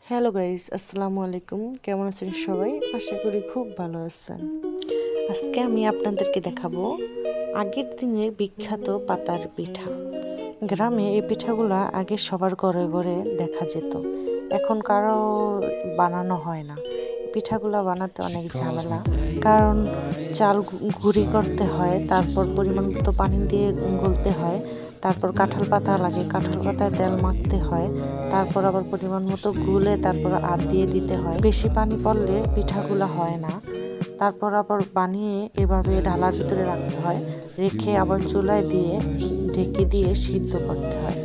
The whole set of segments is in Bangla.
হ্যালো গাইস, আসসালামু আলাইকুম। কেমন আছেন সবাই? আশা করি খুব ভালো আছেন। আজকে আমি আপনাদেরকে দেখাবো আগের দিনের বিখ্যাত পাতার পিঠা। গ্রামে এই পিঠাগুলা আগে সবার ঘরে ঘরে দেখা যেত, এখন কারো বানানো হয় না। পিঠাগুলা বানাতে অনেক ঝামেলা, কারণ চাল গুঁড়ি করতে হয়, তারপর পরিমাণ মতো পানি দিয়ে গলতে হয়, তারপর কাঁঠাল পাতা লাগে, কাঁঠাল পাতায় তেল মাখতে হয়, তারপর আবার পরিমাণ মতো গুলে তারপর আদ দিয়ে দিতে হয়। বেশি পানি পড়লে পিঠাগুলা হয় না। তারপর আবার বানিয়ে এভাবে ঢালার ভিতরে রাখতে হয়, রেখে আবার চুলায় দিয়ে ঢেকে দিয়ে সিদ্ধ করতে হয়।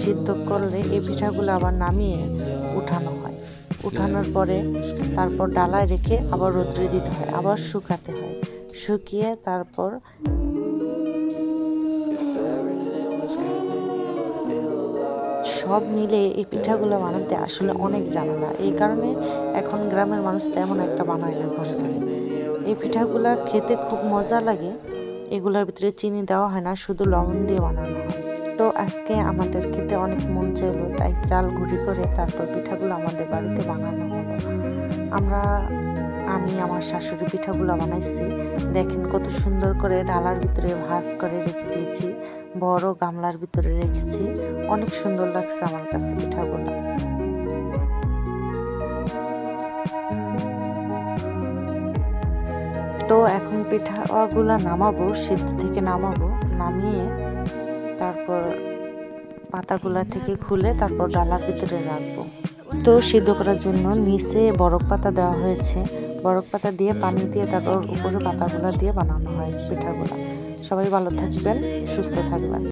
সিদ্ধ করলে এই পিঠাগুলো আবার নামিয়ে উঠানো হয়। উঠানোর পরে তারপর ডালায় রেখে আবার রোদ্রে দিতে হয়, আবার শুকাতে হয়। শুকিয়ে তারপর সব মিলে এই পিঠাগুলো বানাতে আসলে অনেক ঝামেলা। এই কারণে এখন গ্রামের মানুষ তেমন একটা বানায় না ঘরে ঘরে। এই পিঠাগুলা খেতে খুব মজা লাগে। এগুলোর ভিতরে চিনি দেওয়া হয় না, শুধু লবণ দিয়ে বানানো হয়। তো আজকে আমাদের খেতে অনেক মন চাইলো, তাই চাল গুঁড়ি করে তারপর পিঠাগুলো আমাদের বাড়িতে বানানো হলো। আমি আমার শাশুড়ি পিঠাগুলো বানাইছি। দেখেন কত সুন্দর করে ডালার ভিতরে ভাঁজ করে রেখে দিয়েছি, বড় গামলার ভিতরে রেখেছি। অনেক সুন্দর লাগছে আমার কাছে পিঠাগুলো। তো এখন পিঠাগুলো নামাবো, সিদ্ধ থেকে নামিয়ে তারপর পাতাগুলা থেকে খুলে তারপর ডালার ভিতরে রাখবো। তো সিদ্ধ করার জন্য নিচে বরফ পাতা দেওয়া হয়েছে। বরফ পাতা দিয়ে পানি দিয়ে তারপর উপরে পাতাগুলা দিয়ে বানানো হয় পিঠাগুলা। সবাই ভালো থাকবেন, সুস্থ থাকবেন।